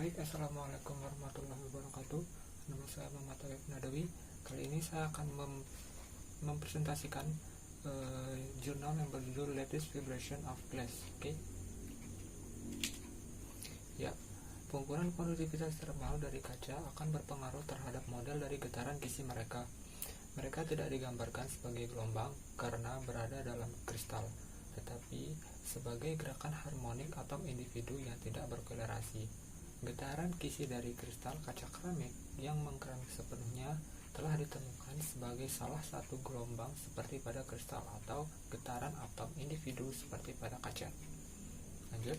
Baik, assalamualaikum warahmatullahi wabarakatuh. Nama saya Muhammad Arif Nadawi. Kali ini saya akan mempresentasikan jurnal yang berjudul Lattice Vibration of Glass. Oke. Ya, pengukuran konduktivitas termal dari kaca akan berpengaruh terhadap model dari getaran kisi mereka. Mereka tidak digambarkan sebagai gelombang karena berada dalam kristal, tetapi sebagai gerakan harmonik atom individu yang tidak berkolerasi. Getaran kisi dari kristal kaca keramik yang mengkeramik sepenuhnya telah ditemukan sebagai salah satu gelombang seperti pada kristal atau getaran atom individu seperti pada kaca. Lanjut.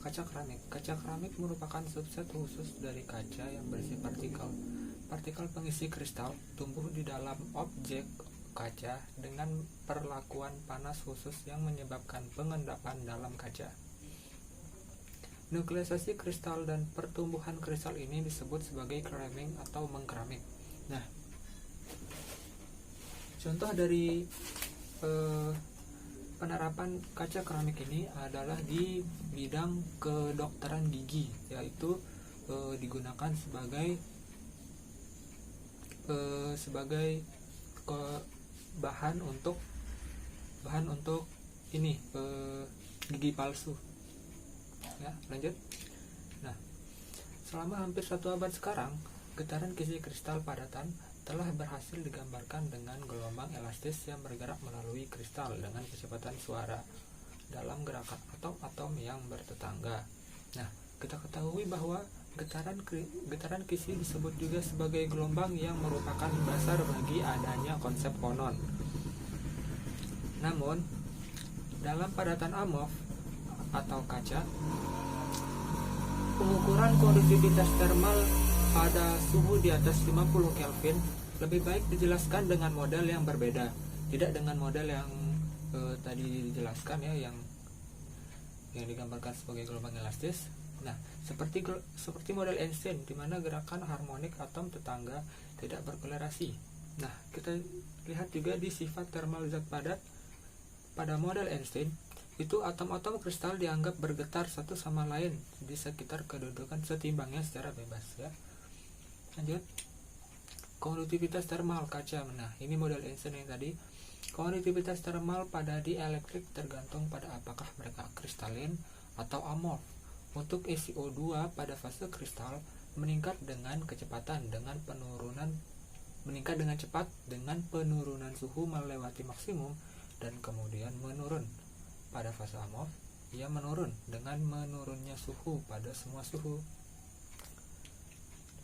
Kaca keramik merupakan subset khusus dari kaca yang berisi partikel. Partikel pengisi kristal tumbuh di dalam objek kaca dengan perlakuan panas khusus yang menyebabkan pengendapan dalam kaca. Nukleisasi kristal dan pertumbuhan kristal ini disebut sebagai cramming atau mengkeramik. Nah, contoh dari penerapan kaca keramik ini adalah di bidang kedokteran gigi, yaitu digunakan sebagai bahan untuk ini gigi palsu. Ya, lanjut. Nah, selama hampir 1 abad sekarang, getaran kisi kristal padatan telah berhasil digambarkan dengan gelombang elastis yang bergerak melalui kristal dengan kecepatan suara dalam gerakan atom-atom yang bertetangga. Nah, kita ketahui bahwa getaran kisi disebut juga sebagai gelombang yang merupakan dasar bagi adanya konsep fonon. Namun, dalam padatan amorf atau kaca, pengukuran konduktivitas termal pada suhu di atas 50 Kelvin lebih baik dijelaskan dengan model yang berbeda, tidak dengan model yang tadi dijelaskan ya, yang digambarkan sebagai gelombang elastis. Nah, seperti model Einstein di mana gerakan harmonik atom tetangga tidak berkolerasi. Nah, kita lihat juga di sifat termal zat padat pada model Einstein. Itu atom-atom kristal dianggap bergetar satu sama lain di sekitar kedudukan setimbangnya secara bebas ya. Lanjut. Konduktivitas termal kaca. Nah, ini model Einstein yang tadi. Konduktivitas termal pada dielektrik tergantung pada apakah mereka kristalin atau amorf. Untuk SiO2 pada fase kristal meningkat dengan cepat dengan penurunan suhu melewati maksimum dan kemudian menurun. Pada fase amorf, ia menurun dengan menurunnya suhu pada semua suhu.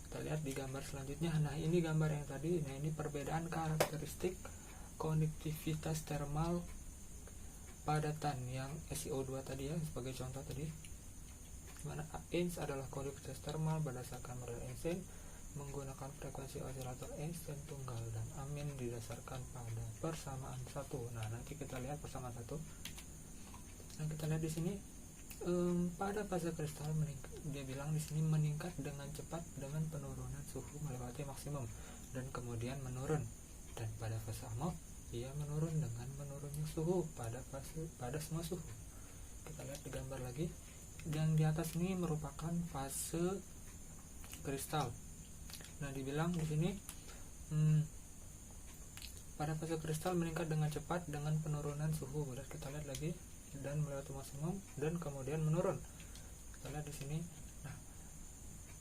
Kita lihat di gambar selanjutnya. Nah, ini gambar yang tadi. Nah, ini perbedaan karakteristik konduktivitas termal padatan yang SiO2 tadi ya, sebagai contoh tadi. Dimana Einstein adalah konduktivitas termal berdasarkan model Einstein menggunakan frekuensi osilator Einstein tunggal, dan amin didasarkan pada persamaan 1. Nah, nanti kita lihat persamaan 1. Nah, kita lihat di sini pada fase kristal dia bilang di sini meningkat dengan cepat dengan penurunan suhu melewati maksimum dan kemudian menurun. Dan pada fase amorf ia menurun dengan menurunnya suhu pada semua suhu. Kita lihat di gambar lagi. Yang di atas ini merupakan fase kristal. Nah, dibilang di sini pada fase kristal meningkat dengan cepat dengan penurunan suhu. Dan kita lihat lagi, dan melewati maksimum dan kemudian menurun. Kita lihat di sini. Nah,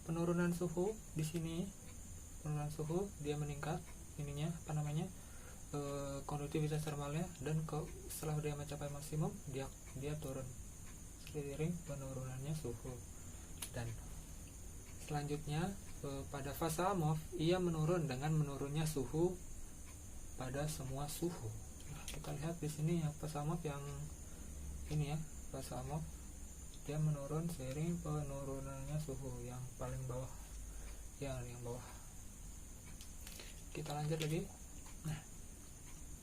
penurunan suhu di sini, dia meningkat konduktivitas termalnya, dan setelah dia mencapai maksimum dia turun seiring penurunannya suhu. Dan selanjutnya pada fase amorf ia menurun dengan menurunnya suhu pada semua suhu. Nah, kita lihat di sini yang fase amorf yang ini ya, fase amorf dia menurun seiring penurunannya suhu yang paling bawah, yang bawah. Kita lanjut lagi. Nah,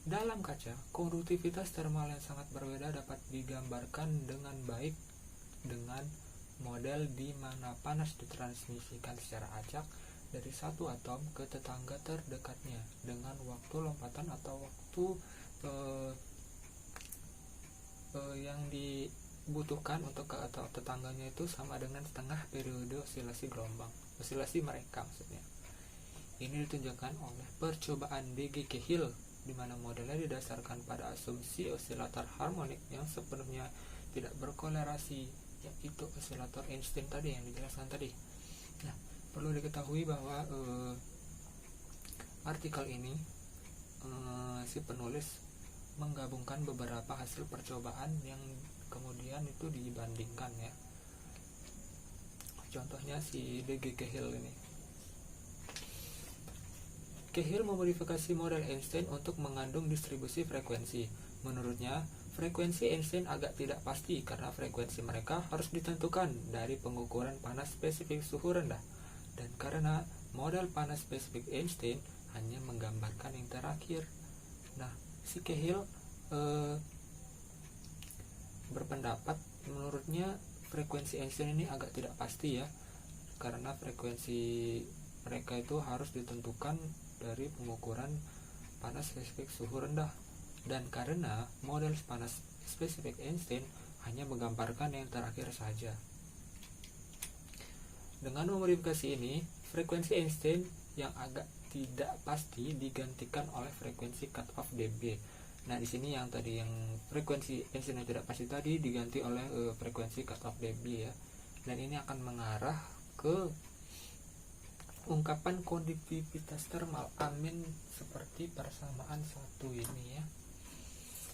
dalam kaca, konduktivitas termal yang sangat berbeda dapat digambarkan dengan baik dengan model di mana panas ditransmisikan secara acak dari satu atom ke tetangga terdekatnya dengan waktu lompatan atau waktu yang butuhkan untuk ke atau tetangganya itu sama dengan setengah periode osilasi gelombang, osilasi mereka maksudnya. Ini ditunjukkan oleh percobaan DG Cahill, di mana modelnya didasarkan pada asumsi osilator harmonik yang sepenuhnya tidak berkolerasi, yaitu osilator Einstein tadi yang dijelaskan tadi. Nah, perlu diketahui bahwa artikel ini si penulis menggabungkan beberapa hasil percobaan yang kemudian itu dibandingkan ya. Contohnya si DG Cahill ini. Cahill memodifikasi model Einstein untuk mengandung distribusi frekuensi. Menurutnya, frekuensi Einstein agak tidak pasti karena frekuensi mereka harus ditentukan dari pengukuran panas spesifik suhu rendah. Dan karena model panas spesifik Einstein hanya menggambarkan yang terakhir. Nah, si Cahill berpendapat menurutnya frekuensi Einstein ini agak tidak pasti ya, karena frekuensi mereka itu harus ditentukan dari pengukuran panas spesifik suhu rendah, dan karena model panas spesifik Einstein hanya menggambarkan yang terakhir saja. Dengan memodifikasi ini, frekuensi Einstein yang agak tidak pasti digantikan oleh frekuensi cutoff dB. Nah, di sini yang tadi yang frekuensi Einstein yang tidak pasti tadi diganti oleh frekuensi cutoff dB ya. Dan ini akan mengarah ke ungkapan konduktivitas termal amin seperti persamaan satu ini ya.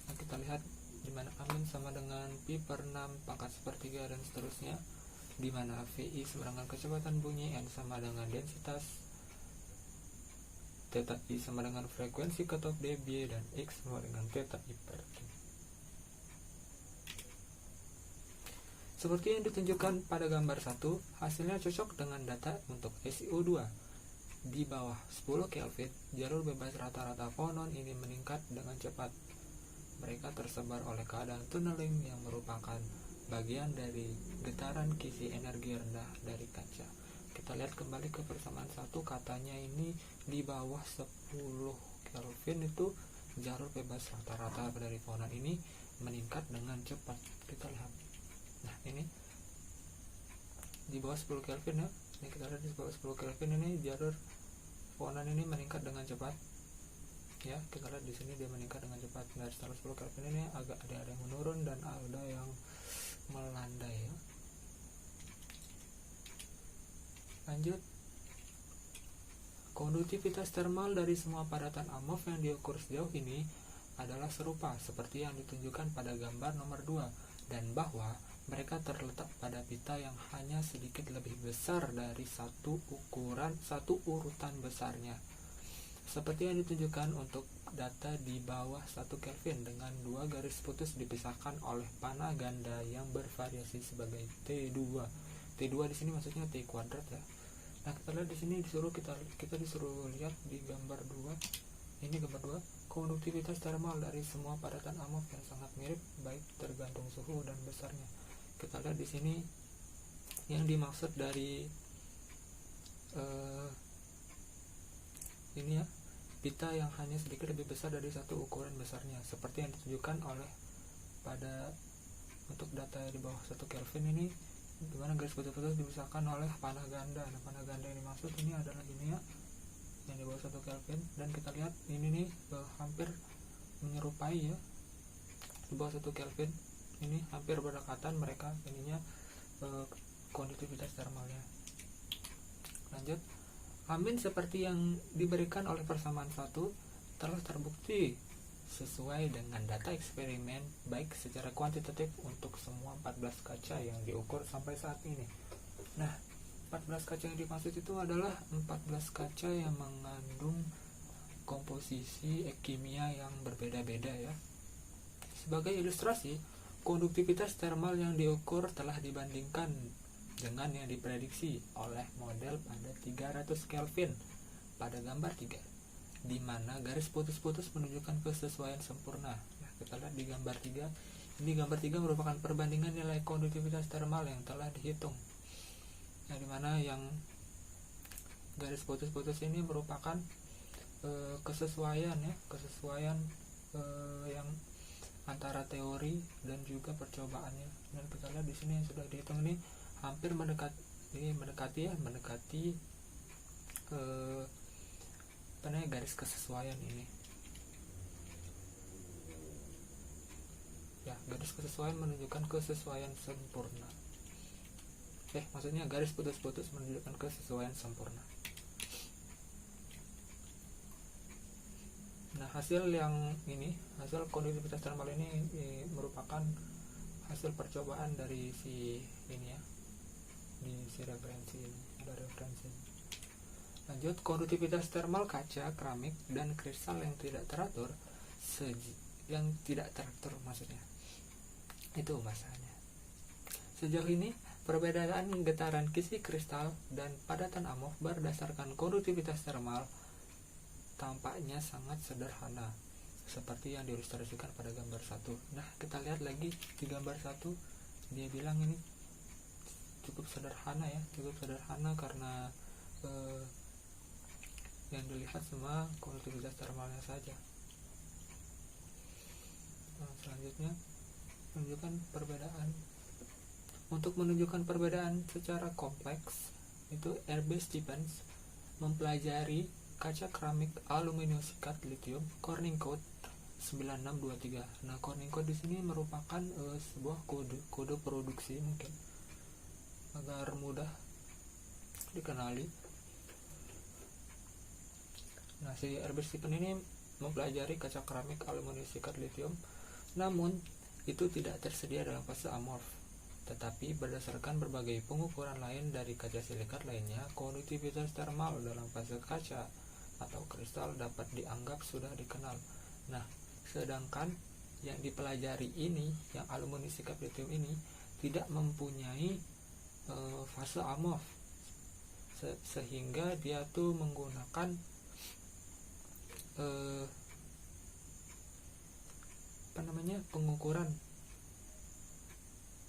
Nah, kita lihat di mana amin sama dengan pi per 6 pangkat sepertiga dan seterusnya, di mana VI sama dengan kecepatan bunyi, N sama dengan densitas, theta I sama dengan frekuensi cutoff dB, dan X sama dengan theta I per Q. Seperti yang ditunjukkan pada gambar 1, hasilnya cocok dengan data untuk SiO2. Di bawah 10 Kelvin, jalur bebas rata-rata fonon ini meningkat dengan cepat. Mereka tersebar oleh keadaan tunneling yang merupakan bagian dari getaran kisi energi rendah dari kaca. Kita lihat kembali ke persamaan 1, katanya ini di bawah 10 Kelvin itu jalur bebas rata-rata dari fonon ini meningkat dengan cepat. Kita lihat. Nah, ini di bawah 10 Kelvin ya. Ini kita lihat di bawah 10 Kelvin ini jalur fonon ini meningkat dengan cepat. Ya, kita lihat di sini dia meningkat dengan cepat. Dari setelah 10 Kelvin ini agak ada yang menurun dan ada yang melandai ya. Lanjut. Konduktivitas termal dari semua padatan amorf yang diukur sejauh ini adalah serupa seperti yang ditunjukkan pada gambar nomor 2, dan bahwa mereka terletak pada pita yang hanya sedikit lebih besar dari satu urutan besarnya. Seperti yang ditunjukkan untuk data di bawah 1 Kelvin dengan 2 garis putus dipisahkan oleh panah ganda yang bervariasi sebagai T2. T2 di sini maksudnya T kuadrat ya. Nah, kita lihat di sini kita disuruh lihat di gambar 2. Ini gambar 2, konduktivitas termal dari semua padatan amorf yang sangat mirip baik tergantung suhu dan besarnya. Kita lihat di sini yang dimaksud dari ini ya, pita yang hanya sedikit lebih besar dari satu ukuran besarnya, seperti yang ditunjukkan oleh pada untuk data di bawah 1 Kelvin ini, di mana garis putus-putus dipisahkan oleh panah ganda. Nah, panah ganda yang dimaksud ini adalah ini ya, yang di bawah 1 Kelvin, dan kita lihat ini nih hampir menyerupai ya, di bawah 1 Kelvin ini hampir berdekatan mereka ininya konduktivitas termalnya. Lanjut. Amin seperti yang diberikan oleh persamaan 1 telah terbukti sesuai dengan data eksperimen baik secara kuantitatif untuk semua 14 kaca yang diukur sampai saat ini. Nah, 14 kaca yang dimaksud itu adalah 14 kaca yang mengandung komposisi kimia yang berbeda-beda ya. Sebagai ilustrasi, konduktivitas termal yang diukur telah dibandingkan dengan yang diprediksi oleh model pada 300 Kelvin pada gambar 3, di mana garis putus-putus menunjukkan kesesuaian sempurna. Nah, kita lihat di gambar 3. Ini gambar 3 merupakan perbandingan nilai konduktivitas termal yang telah dihitung. Nah, di mana yang garis putus-putus ini merupakan kesesuaian yang antara teori dan juga percobaannya. Dan kita lihat di sini yang sudah dihitung ini hampir mendekati garis kesesuaian ini. Ya, garis kesesuaian menunjukkan kesesuaian sempurna. Maksudnya garis putus-putus menunjukkan kesesuaian sempurna. Nah, hasil konduktivitas termal ini merupakan hasil percobaan dari si ini ya, di si referensi ini, ada referensi. Lanjut, konduktivitas termal kaca, keramik, dan kristal yang tidak teratur, maksudnya. Itu bahasanya. Sejauh ini, perbedaan getaran kisi kristal dan padatan amorf berdasarkan konduktivitas termal tampaknya sangat sederhana, seperti yang diilustrasikan pada gambar 1. Nah, kita lihat lagi di gambar 1, dia bilang ini cukup sederhana karena yang dilihat semua konduktivitas termalnya saja. Nah, selanjutnya menunjukkan perbedaan. Untuk menunjukkan perbedaan secara kompleks, itu R.B. Stephens mempelajari kaca keramik aluminium sikat lithium Corning code 9623. Nah, Corning code di sini merupakan sebuah kode produksi, mungkin agar mudah dikenali. Nah, si R.B. Stephens ini mempelajari kaca keramik aluminium sikat lithium, namun itu tidak tersedia dalam fase amorf. Tetapi berdasarkan berbagai pengukuran lain dari kaca silikat lainnya, konduktivitas termal dalam fase kaca atau kristal dapat dianggap sudah dikenal. Nah, sedangkan yang dipelajari ini, yang aluminium sikat lithium ini, tidak mempunyai fase amorf, sehingga dia tuh menggunakan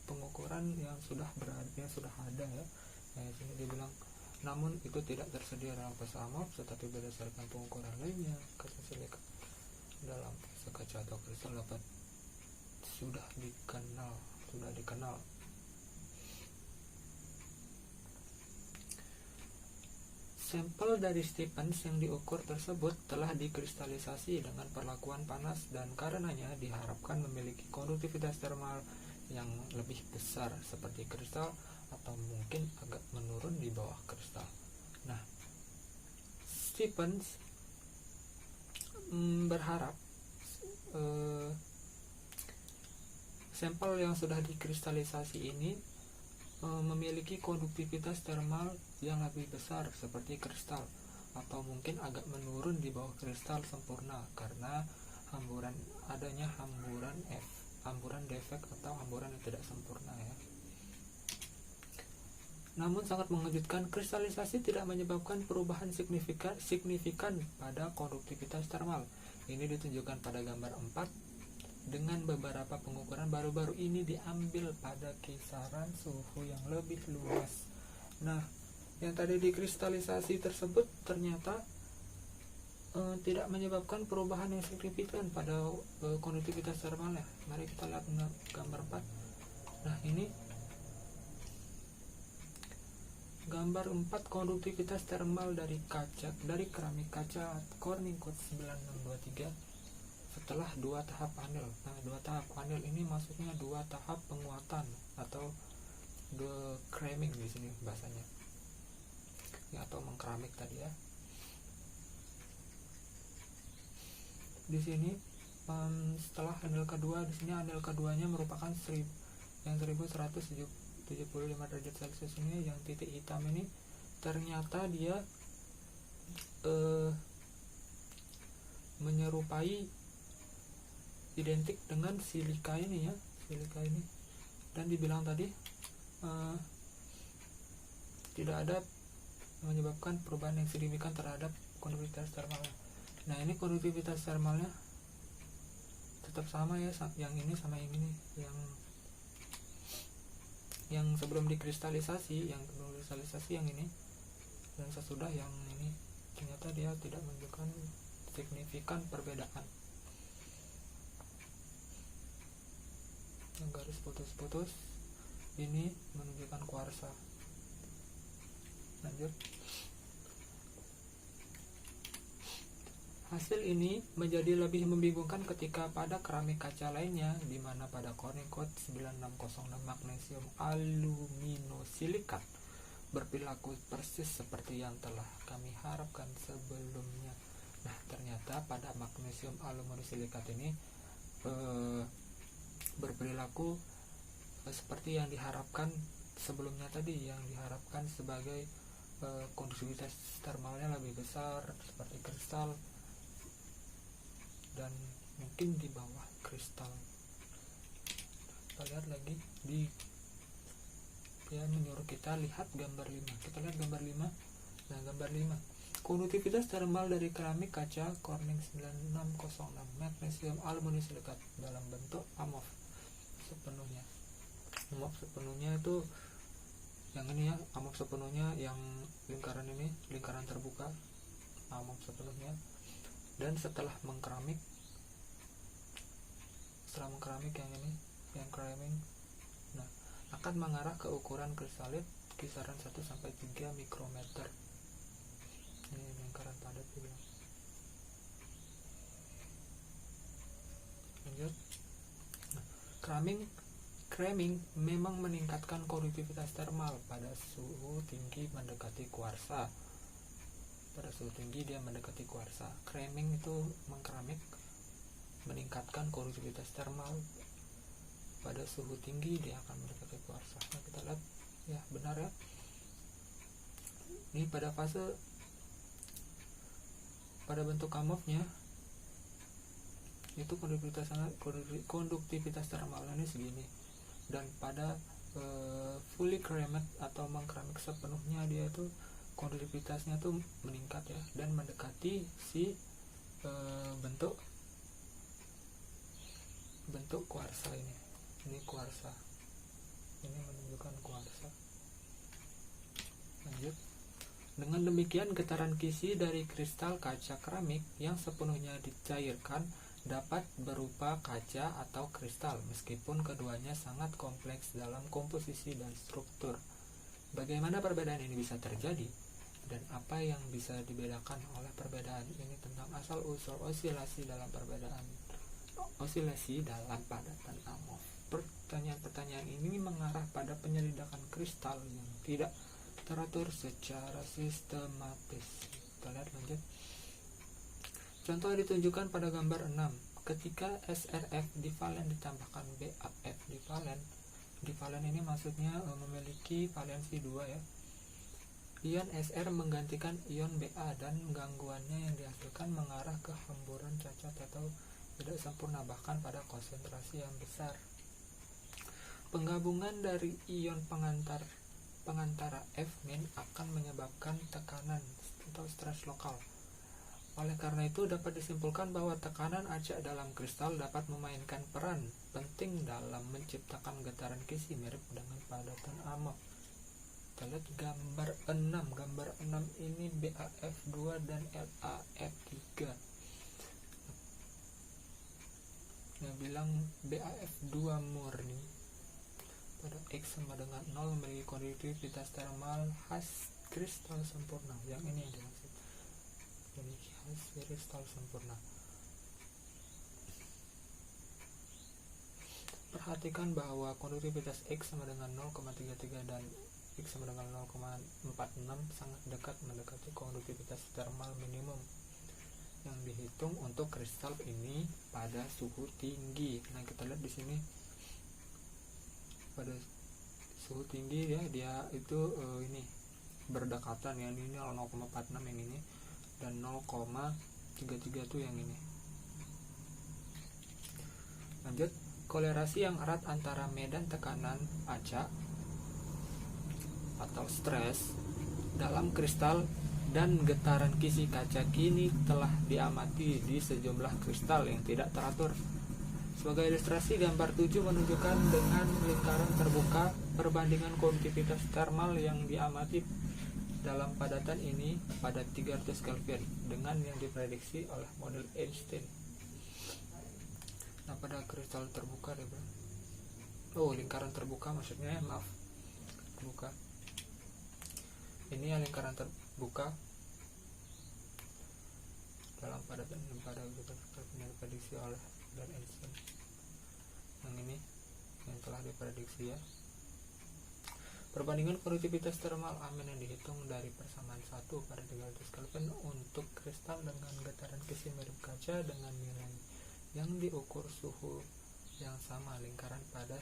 pengukuran yang sudah ada ya. Nah, sini dibilang, namun itu tidak tersedia dalam fase amorf, tetapi berdasarkan pengukuran lainnya, kaca silikat dalam fase kaca atau kristal dapat sudah dikenal. Sampel dari Stephens yang diukur tersebut telah dikristalisasi dengan perlakuan panas dan karenanya diharapkan memiliki konduktivitas termal yang lebih besar seperti kristal atau mungkin agak menurun di bawah kristal. Nah, Stephens berharap sampel yang sudah dikristalisasi ini memiliki konduktivitas termal yang lebih besar seperti kristal atau mungkin agak menurun di bawah kristal sempurna karena adanya hamburan defek atau hamburan yang tidak sempurna ya. Namun sangat mengejutkan, kristalisasi tidak menyebabkan perubahan signifikan pada konduktivitas termal. Ini ditunjukkan pada gambar 4 dengan beberapa pengukuran baru-baru ini diambil pada kisaran suhu yang lebih luas. Nah, yang tadi dikristalisasi tersebut ternyata tidak menyebabkan perubahan yang signifikan pada konduktivitas termalnya. Mari kita lihat gambar 4. Nah, ini gambar 4 konduktivitas termal dari keramik kaca Corning code 9623 setelah 2 tahap anil. Nah, 2 tahap anil ini maksudnya 2 tahap penguatan atau the cramming di sini bahasanya. Ya, atau mengkeramik tadi ya. Di sini setelah anil kedua, di sini anil keduanya merupakan 1175 derajat Celcius ini, yang titik hitam ini ternyata dia menyerupai identik dengan silika ini ya, dan dibilang tadi tidak ada menyebabkan perubahan yang signifikan terhadap konduktivitas termalnya. Nah, ini konduktivitas termalnya tetap sama ya, yang ini sama yang ini, yang sebelum dikristalisasi, yang ini, dan sesudah yang ini ternyata dia tidak menunjukkan signifikan perbedaan. Yang garis putus-putus ini menunjukkan kuarsa. Lanjut. Hasil ini menjadi lebih membingungkan ketika pada keramik kaca lainnya, di mana pada Corning Code 9606 magnesium aluminosilikat berperilaku persis seperti yang telah kami harapkan sebelumnya. Nah, ternyata pada magnesium aluminosilikat ini berperilaku seperti yang diharapkan sebelumnya tadi, yang diharapkan sebagai kondusivitas termalnya lebih besar seperti kristal dan mungkin di bawah kristal. Kita lihat lagi di menyuruh kita lihat gambar 5. Kita lihat gambar 5. Nah, gambar 5. Konduktivitas termal dari keramik kaca Corning 9606 magnesium aluminosilikat dalam bentuk AMOF sepenuhnya. AMOF sepenuhnya itu yang ini ya, AMOF sepenuhnya yang lingkaran ini, lingkaran terbuka. AMOF sepenuhnya. Dan setelah mengkeramik yang ini, yang keramik, nah, akan mengarah ke ukuran kristalit kisaran 1-3 mikrometer. Ini lingkaran padat juga. Lanjut. Nah, Cramming memang meningkatkan konduktivitas termal pada suhu tinggi mendekati kuarsa. Pada suhu tinggi dia mendekati kuarsa. Cramming itu mengkeramik meningkatkan konduktivitas termal pada suhu tinggi dia akan mendekati kuarsa. Nah, kita lihat ya, benar ya. Ini pada bentuk AMOF-nya itu konduktivitas termalnya segini, dan pada fully ceramic atau mengkeramik sepenuhnya dia itu konduktivitasnya tuh meningkat ya, dan mendekati si bentuk kuarsa ini. Ini kuarsa. Ini menunjukkan kuarsa. Lanjut. Dengan demikian, getaran kisi dari kristal kaca keramik yang sepenuhnya dicairkan dapat berupa kaca atau kristal, meskipun keduanya sangat kompleks dalam komposisi dan struktur. Bagaimana perbedaan ini bisa terjadi? Dan apa yang bisa dibedakan oleh perbedaan ini tentang asal-usul osilasi dalam padatan AMOF? Pertanyaan-pertanyaan ini mengarah pada penyelidikan kristal yang tidak teratur secara sistematis. Kita lihat lanjut. Contoh ditunjukkan pada gambar 6. Ketika SRF divalen ditambahkan BAF divalen. Divalen ini maksudnya memiliki valensi 2 ya. Ion SR menggantikan ion Ba dan gangguannya yang dihasilkan mengarah ke hamburan cacat atau tidak sempurna bahkan pada konsentrasi yang besar. Penggabungan dari ion pengantara F- akan menyebabkan tekanan atau stres lokal. Oleh karena itu dapat disimpulkan bahwa tekanan acak dalam kristal dapat memainkan peran penting dalam menciptakan getaran kisi mirip dengan padatan AMOF. Kita lihat gambar 6. Gambar 6 ini BAF2 dan LAF3. Yang bilang BAF2 murni pada X sama dengan 0 memiliki konduktivitas termal khas kristal sempurna. Yang ini yang dimaksud, memiliki khas kristal sempurna. Perhatikan bahwa konduktivitas X sama dengan 0,33 dan X sama dengan 0,46 sangat dekat mendekati konduktivitas termal minimum yang dihitung untuk kristal ini pada suhu tinggi. Nah, kita lihat di sini pada suhu tinggi ya, dia itu ini berdekatan ya, ini 0,46 yang ini dan 0,33 tuh yang ini. Lanjut, kolerasi yang erat antara medan tekanan acak atau stres dalam kristal dan getaran kisi kaca kini telah diamati di sejumlah kristal yang tidak teratur. Sebagai ilustrasi, gambar 7 menunjukkan dengan lingkaran terbuka perbandingan konduktivitas termal yang diamati dalam padatan ini pada 300 Kelvin dengan yang diprediksi oleh model Einstein. Nah, pada kristal terbuka deh bro. lingkaran terbuka maksudnya, maaf, terbuka. Ini ya lingkaran terbuka dalam padatan pada yang diprediksi oleh dan Einstein. Yang ini yang telah diprediksi ya. Perbandingan konduktivitas termal amin yang dihitung dari persamaan 1 pada 300 Kelvin untuk kristal dengan getaran kisi mirip kaca dengan nilai yang diukur suhu yang sama, lingkaran padat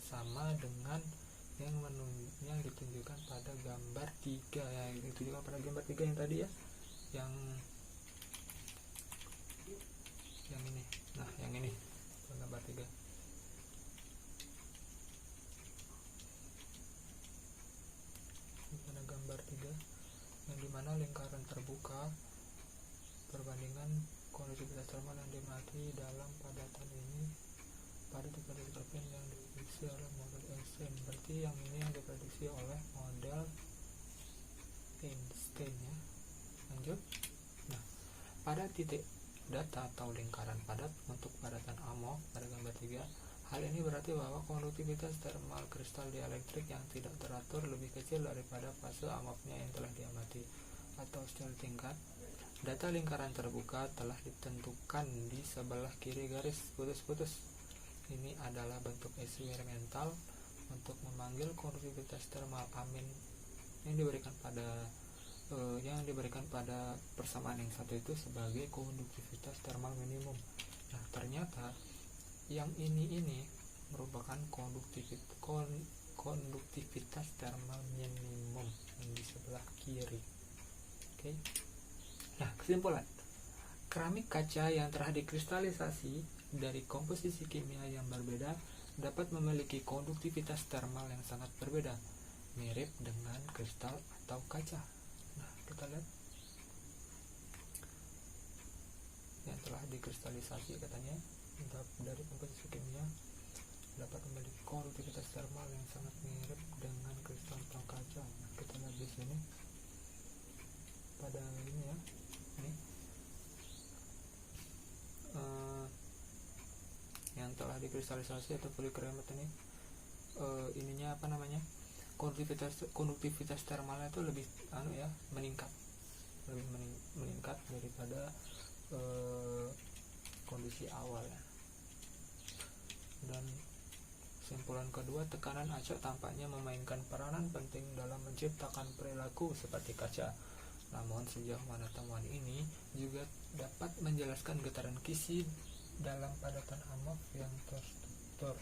sama dengan yang ditunjukkan pada gambar 3 ya, ditunjukkan pada gambar 3 yang tadi ya, yang ini. Nah, yang ini gambar 3. Pada gambar 3 yang dimana lingkaran terbuka perbandingan konduktivitas termal yang dimati dalam padatan ini pada 300 Kelvin yang diprediksi oleh model Einstein. Berarti yang ini yang diprediksi oleh model Einstein ya. Lanjut. Nah, pada titik data atau lingkaran padat untuk padatan AMOF pada gambar 3, hal ini berarti bahwa konduktivitas termal kristal dielektrik yang tidak teratur lebih kecil daripada fase AMOF-nya yang telah diamati. Atau secara tingkat, data lingkaran terbuka telah ditentukan di sebelah kiri garis putus-putus. Ini adalah bentuk eksperimental untuk memanggil konduktivitas termal amin yang diberikan pada persamaan yang satu itu sebagai konduktivitas termal minimum. Nah, ternyata yang ini merupakan konduktivitas termal minimum yang di sebelah kiri. Oke. Nah, kesimpulan. Keramik kaca yang telah dikristalisasi dari komposisi kimia yang berbeda dapat memiliki konduktivitas termal yang sangat berbeda, mirip dengan kristal atau kaca. Nah, kita lihat yang telah dikristalisasi katanya dari komposisi kimia dapat memiliki konduktivitas termal yang sangat mirip dengan kristal atau kaca. Nah, kita lihat di sini pada ini ya, ini yang telah dikristalisasi atau polikarbonat ini, ininya apa namanya, konduktivitas termalnya itu lebih meningkat daripada kondisi awal ya. Dan kesimpulan kedua, tekanan acak tampaknya memainkan peranan penting dalam menciptakan perilaku seperti kaca. Namun sejauh mana temuan ini juga dapat menjelaskan getaran kisi dalam padatan AMOF yang terstruktur.